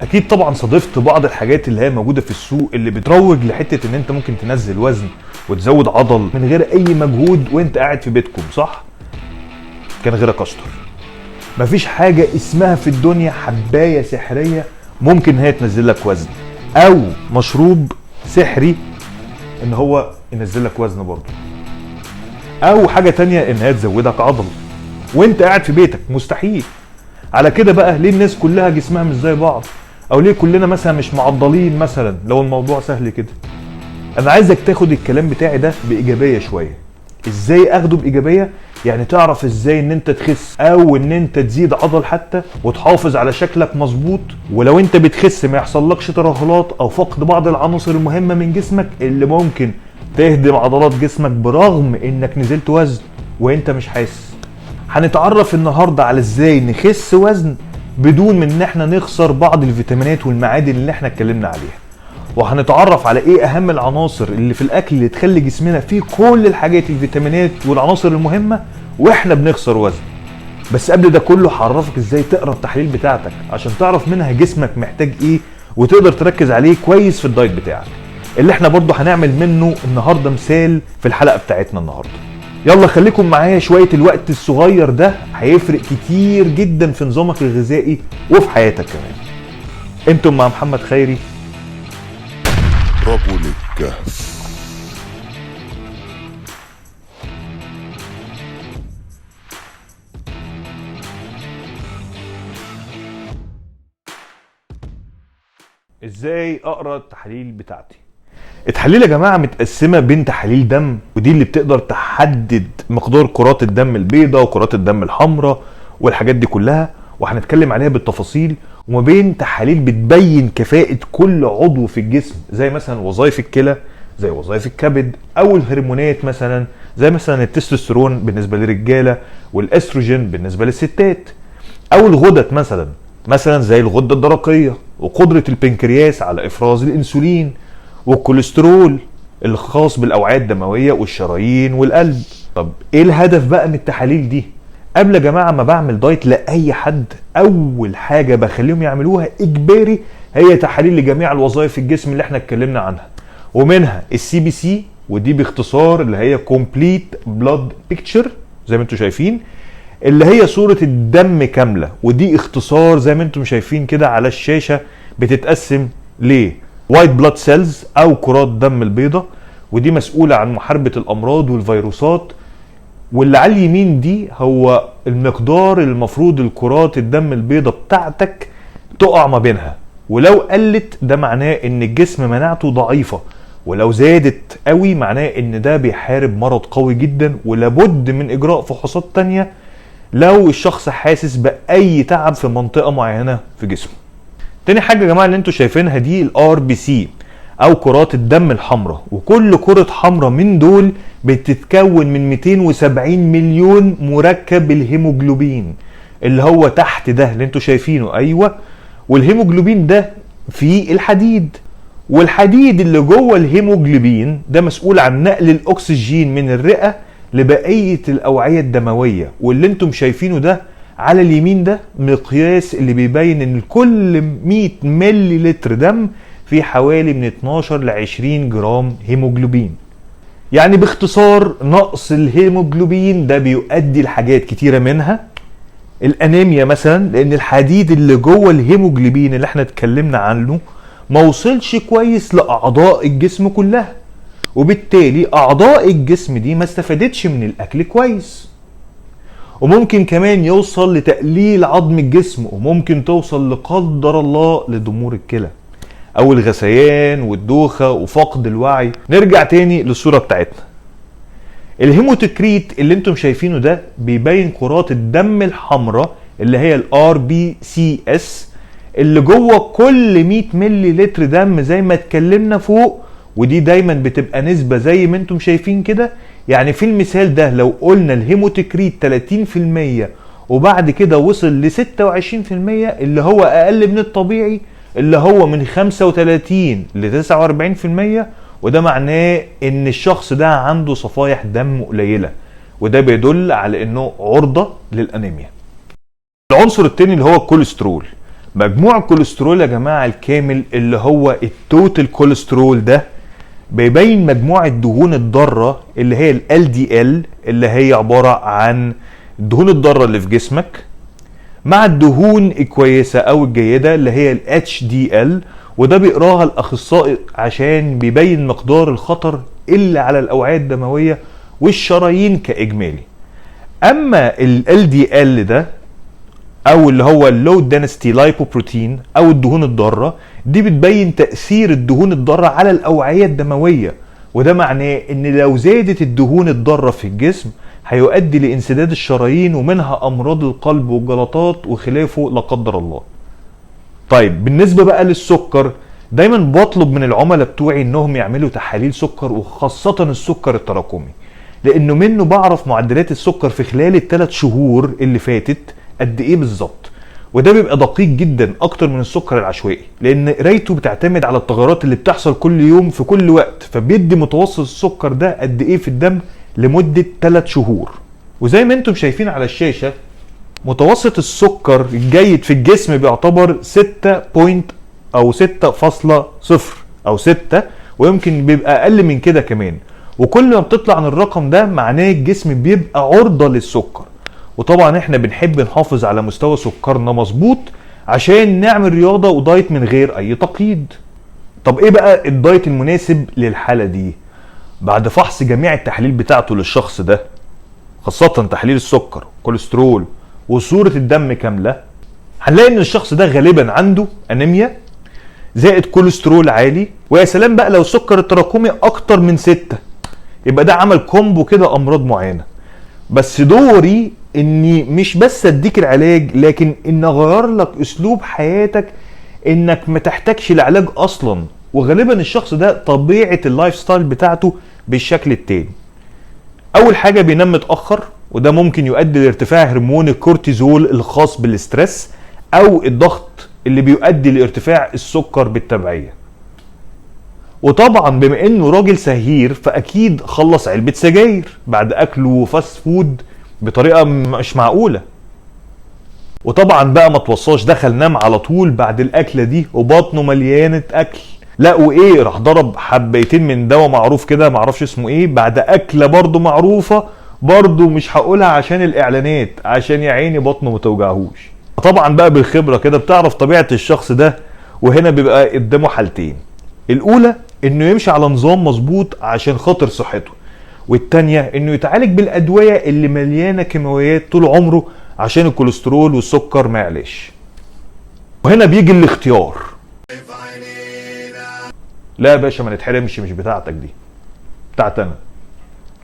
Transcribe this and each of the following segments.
اكيد طبعا صادفت بعض الحاجات اللي هي موجوده في السوق اللي بتروج لحته ان انت ممكن تنزل وزن وتزود عضل من غير اي مجهود وانت قاعد في بيتكم، صح؟ كان غيرك اشطر. مفيش حاجه اسمها في الدنيا حبايه سحريه ممكن هي تنزل لك وزن، او مشروب سحري ان هو ينزل لك وزن برضه، او حاجه تانية ان هي تزودك عضل وانت قاعد في بيتك. مستحيل. على كده بقى ليه الناس كلها جسمها مش زي بعض؟ او ليه كلنا مثلا مش معضلين مثلا لو الموضوع سهل كده؟ انا عايزك تاخد الكلام بتاعي ده بايجابيه شويه. ازاي اخده بايجابيه؟ يعني تعرف ازاي ان انت تخس او ان انت تزيد عضل حتى وتحافظ على شكلك مظبوط، ولو انت بتخس ما يحصلكش ترهلات او فقد بعض العناصر المهمه من جسمك اللي ممكن تهدم عضلات جسمك برغم انك نزلت وزن وانت مش حاسس. هنتعرف النهارده على ازاي نخس وزن بدون من ان احنا نخسر بعض الفيتامينات والمعادن اللي احنا اتكلمنا عليها، وهنتعرف على ايه اهم العناصر اللي في الاكل اللي تخلي جسمنا فيه كل الحاجات الفيتامينات والعناصر المهمه واحنا بنخسر وزن. بس قبل ده كله هعرفك ازاي تقرا التحاليل بتاعتك عشان تعرف منها جسمك محتاج ايه وتقدر تركز عليه كويس في الدايت بتاعك، اللي احنا برضو هنعمل منه النهارده مثال في الحلقه بتاعتنا النهارده. يلا خليكم معايا شويه، الوقت الصغير ده هيفرق كتير جدا في نظامك الغذائي وفي حياتك كمان. انتم مع محمد خيري، رجل الكهف. ازاي اقرا التحاليل بتاعتي؟ التحاليل يا جماعه متقسمه بين تحاليل دم، ودي اللي بتقدر تحدد مقدار كرات الدم البيضاء وكرات الدم الحمراء والحاجات دي كلها، وهنتكلم عليها بالتفاصيل. وما بين تحاليل بتبين كفاءه كل عضو في الجسم، زي مثلا وظائف الكلى، زي وظائف الكبد، او الهرمونات مثلا زي مثلا التستوستيرون بالنسبه للرجاله والاستروجين بالنسبه للستات، او الغدد مثلا زي الغده الدرقيه وقدره البنكرياس على افراز الانسولين، والكوليسترول الخاص بالاوعيه الدمويه والشرايين والقلب. طب ايه الهدف بقى من التحاليل دي؟ قبل يا جماعه ما بعمل دايت لاي حد، اول حاجه بخليهم يعملوها اجباري هي تحاليل لجميع الوظائف الجسم اللي احنا اتكلمنا عنها، ومنها السي بي سي، ودي باختصار اللي هي كومبليت بلاد بيكتشر زي ما انتم شايفين، اللي هي صورة الدم كاملة، ودي اختصار زي ما انتم شايفين كده على الشاشة. بتتقسم ليه وايت بلاد سيلز او كرات دم البيضة، ودي مسؤولة عن محاربة الامراض والفيروسات، واللي على اليمين دي هو المقدار المفروض الكرات الدم البيضة بتاعتك تقع ما بينها، ولو قلت ده معناه ان الجسم مناعته ضعيفة، ولو زادت قوي معناه ان ده بيحارب مرض قوي جدا ولابد من اجراء فحوصات تانية لو الشخص حاسس بأي تعب في منطقة معينة في جسمه. تاني حاجة يا جماعة اللي انتوا شايفينها دي الار بي سي او كرات الدم الحمراء، وكل كرة حمراء من دول بتتكون من 270 مليون مركب الهيموجلوبين اللي هو تحت ده اللي انتوا شايفينه. ايوه، والهيموجلوبين ده فيه الحديد، والحديد اللي جوه الهيموجلوبين ده مسؤول عن نقل الاكسجين من الرئة لبقية الأوعية الدموية، واللي انتم شايفينه ده على اليمين ده مقياس اللي بيبين ان كل 100 ملي لتر دم في حوالي من 12 ل 20 جرام هيموجلوبين. يعني باختصار نقص الهيموجلوبين ده بيؤدي لحاجات كتيرة، منها الانيميا مثلا، لان الحديد اللي جوه الهيموجلوبين اللي احنا اتكلمنا عنه ما وصلش كويس لأعضاء الجسم كلها، وبالتالي اعضاء الجسم دي ما استفادتش من الاكل كويس. وممكن كمان يوصل لتقليل عظم الجسم، وممكن توصل لقدر الله لضمور الكلى او الغثيان والدوخة وفقد الوعي. نرجع تاني للصورة بتاعتنا. الهيموتكريت اللي انتم شايفينه ده بيبين كرات الدم الحمراء اللي هي الار بي سي اس اللي جوه كل 100 ملي لتر دم زي ما اتكلمنا فوق، ودي دايما بتبقى نسبة زي ما انتم شايفين كده. يعني في المثال ده لو قلنا الهيموتكريت 30% وبعد كده وصل ل 26% اللي هو اقل من الطبيعي، اللي هو من 35 ل 49%، وده معناه ان الشخص ده عنده صفائح دم قليلة، وده بيدل على انه عرضة للانيميا. العنصر التاني اللي هو الكوليسترول، مجموع الكوليسترول يا جماعة الكامل اللي هو التوتال كوليسترول ده بيبين مجموع الدهون الضارة اللي هي ال LDL اللي هي عبارة عن الدهون الضارة اللي في جسمك مع الدهون الكويسة او الجيدة اللي هي ال HDL، وده بيقراها الاخصائي عشان بيبين مقدار الخطر اللي على الاوعية الدموية والشرايين كاجمالي. اما ال LDL ده او اللي هو اللو دنسيتي لايبوبروتين او الدهون الضاره دي بتبين تاثير الدهون الضاره على الاوعيه الدمويه، وده معناه ان لو زادت الدهون الضاره في الجسم هيؤدي لانسداد الشرايين ومنها امراض القلب والجلطات وخلافه لا قدر الله. طيب بالنسبه بقى للسكر، دايما بطلب من العملاء بتوعي انهم يعملوا تحاليل سكر وخاصه السكر التراكمي، لانه منه بعرف معدلات السكر في خلال ال3 شهور اللي فاتت قد ايه بالظبط، وده بيبقى دقيق جدا اكتر من السكر العشوائي لان قرايته بتعتمد على التغيرات اللي بتحصل كل يوم في كل وقت، فبيدي متوسط السكر ده قد ايه في الدم لمدة 3 شهور. وزي ما انتم شايفين على الشاشة متوسط السكر الجيد في الجسم بيعتبر 6 او 6.0 او 6، ويمكن بيبقى اقل من كده كمان، وكل ما بتطلع عن الرقم ده معناه الجسم بيبقى عرضة للسكر. وطبعا احنا بنحب نحافظ على مستوى سكرنا مظبوط عشان نعمل رياضة ودايت من غير اي تقييد. طب ايه بقى الدايت المناسب للحالة دي؟ بعد فحص جميع التحاليل بتاعته للشخص ده، خاصة تحليل السكر كوليسترول وصورة الدم كاملة، هنلاقي ان الشخص ده غالبا عنده انيميا زائد كوليسترول عالي، ويا سلام بقى لو السكر التراكمي اكتر من 6، يبقى ده عمل كومبو كده امراض معينة. بس دوري اني مش بس اديك العلاج، لكن ان اغير لك اسلوب حياتك انك ما تحتاجش العلاج اصلا. وغالبا الشخص ده طبيعة اللايف ستايل بتاعته بالشكل التاني. اول حاجة بينام متأخر، وده ممكن يؤدي لارتفاع هرمون الكورتيزول الخاص بالاسترس او الضغط اللي بيؤدي لارتفاع السكر بالتبعية. وطبعا بما انه راجل سهير فاكيد خلص علبة سجاير بعد اكله فاست فود بطريقة مش معقولة. وطبعا بقى ما توصاش دخل نام على طول بعد الاكلة دي وبطنه مليانة اكل، لا وايه راح ضرب حبيتين من دواء معروف كده معرفش اسمه ايه بعد اكلة برضو معروفة، برضو مش هقولها عشان الاعلانات عشان يا عيني بطنه متوجعهوش. طبعا بقى بالخبرة كده بتعرف طبيعة الشخص ده، وهنا بيبقى قدامه حالتين. الاولى انه يمشي على نظام مظبوط عشان خاطر صحته، والتانية انه يتعالج بالادوية اللي مليانة كيماويات طول عمره عشان الكوليسترول والسكر ما يعلاش. وهنا بيجي الاختيار. لا يا باشا ما نتحرمش، مش بتاعتك دي، بتاعت انا.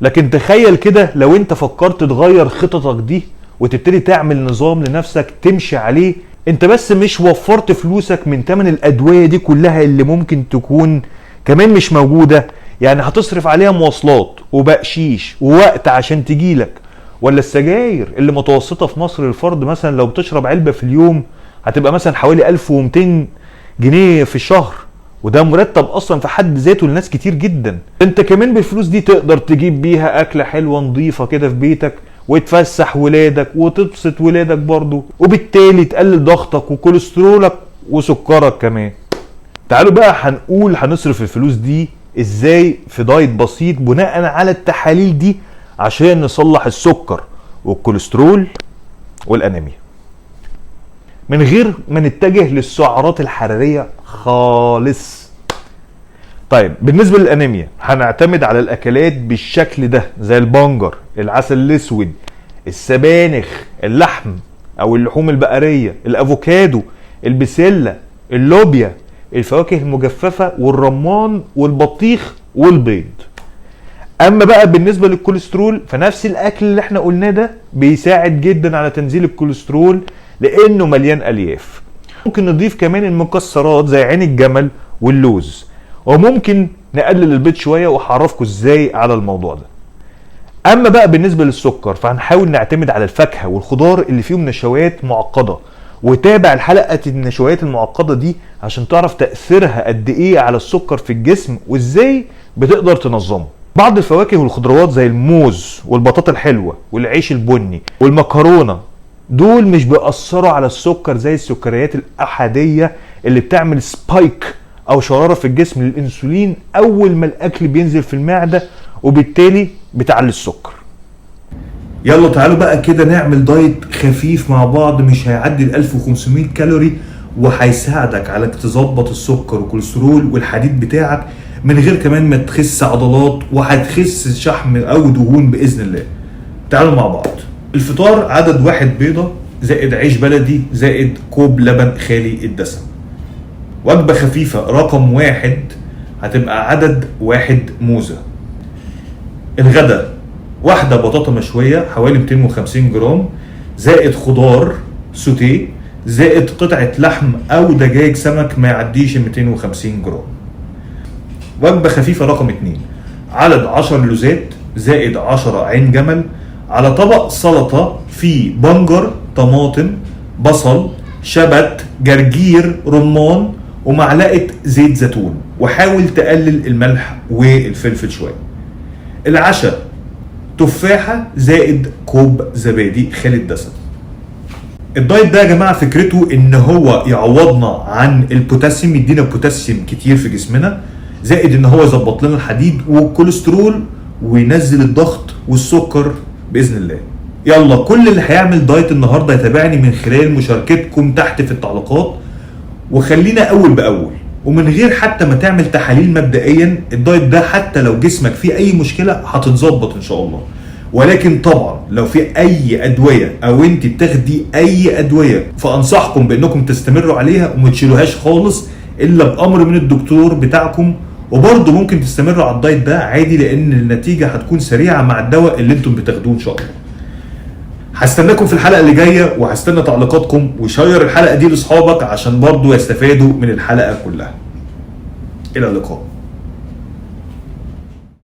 لكن تخيل كده لو انت فكرت تغير خططك دي وتبتدي تعمل نظام لنفسك تمشي عليه، انت بس مش وفرت فلوسك من تمن الادوية دي كلها اللي ممكن تكون كمان مش موجودة، يعني هتصرف عليها مواصلات وبقشيش ووقت عشان تجيلك. ولا السجاير اللي متوسطة في مصر الفرد مثلا لو بتشرب علبة في اليوم هتبقى مثلا حوالي 1200 جنيه في الشهر، وده مرتب اصلا في حد ذاته لناس كتير جدا. انت كمان بالفلوس دي تقدر تجيب بيها اكلة حلوة نظيفة كده في بيتك وتفسح ولادك وتبسط ولادك برضو، وبالتالي تقلل ضغطك وكوليسترولك وسكرك كمان. تعالوا بقى هنقول هنصرف الفلوس دي ازاي في دايت بسيط بناء على التحاليل دي عشان نصلح السكر والكوليسترول والانيميا من غير ما نتجه للسعرات الحرارية خالص. طيب بالنسبة للانيميا هنعتمد على الاكلات بالشكل ده زي البنجر، العسل الاسود، السبانخ، اللحم او اللحوم البقرية، الافوكادو، البسلة، اللوبيا، الفواكه المجففة والرمان والبطيخ والبيض. اما بقى بالنسبة للكوليسترول فنفس الاكل اللي احنا قلناه ده بيساعد جدا على تنزيل الكوليسترول لانه مليان الياف. ممكن نضيف كمان المكسرات زي عين الجمل واللوز، وممكن نقلل البيض شوية وهعرفكم ازاي على الموضوع ده. اما بقى بالنسبة للسكر فهنحاول نعتمد على الفاكهة والخضار اللي فيهم نشويات معقدة، وتابع الحلقة النشويات المعقدة دي عشان تعرف تأثيرها قد ايه على السكر في الجسم وازاي بتقدر تنظمه. بعض الفواكه والخضروات زي الموز والبطاطا الحلوة والعيش البني والمكرونة دول مش بيأثروا على السكر زي السكريات الأحادية اللي بتعمل سبايك أو شرارة في الجسم للإنسولين أول ما الأكل بينزل في المعدة، وبالتالي بتعلي السكر. يلا تعالوا بقى كده نعمل دايت خفيف مع بعض، مش هيعدي ال 1500 كالوري، وهيساعدك على تظبط السكر والكوليسترول والحديد بتاعك من غير كمان ما تخس عضلات، وهتخس شحم او دهون باذن الله. تعالوا مع بعض. الفطار عدد 1 بيضة زائد عيش بلدي زائد كوب لبن خالي الدسم. وجبة خفيفة رقم 1 هتبقى عدد 1 موزة. الغداء 1 بطاطا مشوية حوالي 250 جرام زائد خضار سوتيه زائد قطعة لحم او دجاج سمك ما يعديش 250 جرام. وجبة خفيفة رقم 2 عدد 10 لوزات زائد 10 عين جمل على طبق سلطة فيه بنجر طماطم بصل شبت جرجير رمان ومعلقة زيت زيتون، وحاول تقلل الملح والفلفل شوية. العشاء تفاحة زائد كوب زبادي خالي الدسم. الدايت ده يا جماعة فكرته ان هو يعوضنا عن البوتاسيوم، يدينا بوتاسيوم كتير في جسمنا، زائد ان هو يظبط لنا الحديد والكوليسترول وينزل الضغط والسكر باذن الله. يلا كل اللي هيعمل دايت النهارده يتابعني من خلال مشاركتكم تحت في التعليقات، وخلينا اول باول ومن غير حتى ما تعمل تحاليل مبدئيا. الدايت ده حتى لو جسمك فيه اي مشكله هتتظبط ان شاء الله، ولكن طبعا لو في اي ادويه او انت بتاخدي اي ادويه فانصحكم بانكم تستمروا عليها وما تشيلوهاش خالص الا بامر من الدكتور بتاعكم. وبرضه ممكن تستمروا على الدايت ده عادي لان النتيجه هتكون سريعه مع الدواء اللي انتم بتاخدوه ان شاء الله. هستناكم في الحلقه اللي جايه وهستنى تعليقاتكم، وشير الحلقه دي لاصحابك عشان برضه يستفادوا من الحلقه كلها. الى اللقاء.